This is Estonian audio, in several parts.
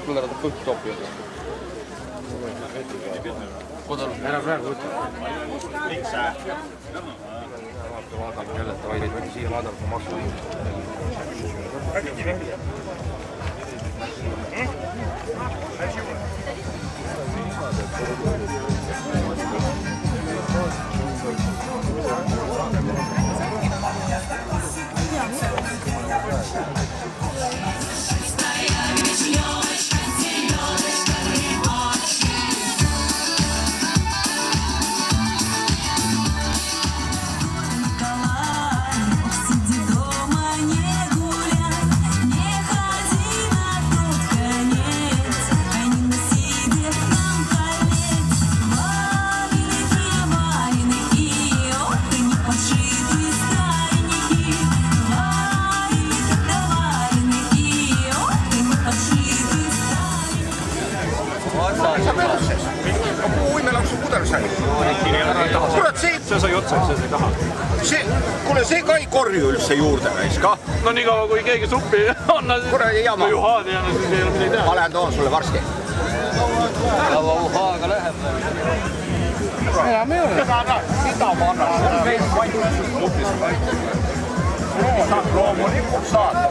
Tuleb ära põhktoppi. Ära praegu võtta. Miks sa? Vaadab jälle, et vaid siia vaadab, kui maksu. Kurat, see sai otsa, see sai taha. Kuule, see ka ei korju üldse juurde näis ka. No nii kaua, kui keegi suppi anna, kui Juhaani anna, siis ei ole midagi teha. Ma lähen toon sulle varsti. Kaua Uhaaga läheb. Enam ei ole. Mida ma annan? Saad loomulikult saada.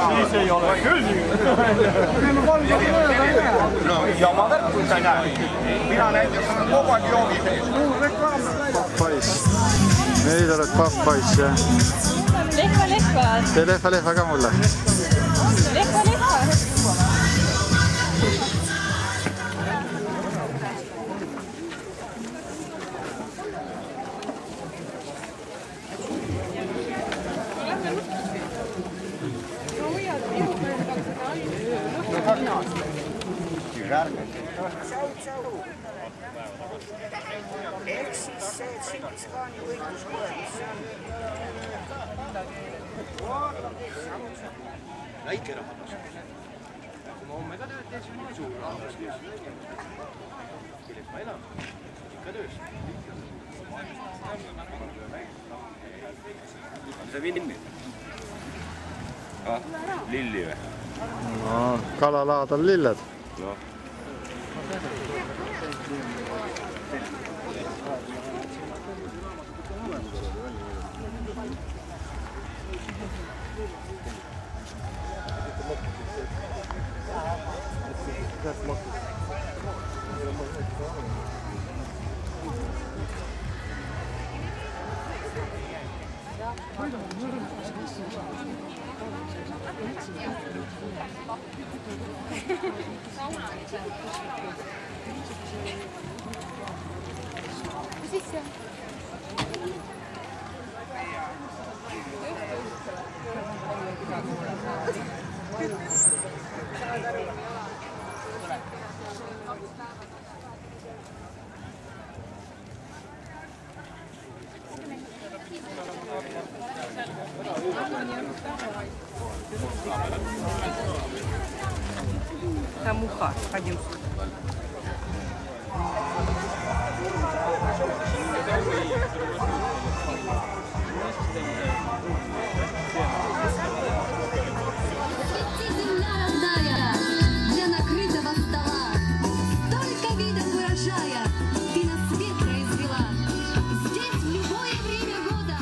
Siis ei ole küll. No ja ma värkun sa ei näe. Mina näiteks kogu aeg joogi sees. Pappais. Neid oled pappais, jah. Lehva. Tee lehva ka mulle. Lehva. Ehk siis see, et Singiskaani võitluskoelis Väike rahvas. Kui ma homme ka tööd teeksin, ma olen suur rahvas. Kelleks ma elan? Ikka töös. On see vinni? Lilli või? No, kalalaad on lilled. No. Там муха. Пойдем. Для накрытого стола столько видов урожая ты на свет произвела. Здесь в любое время года.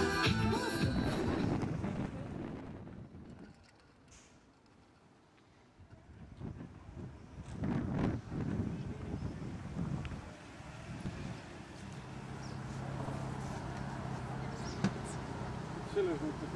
Selles mõttes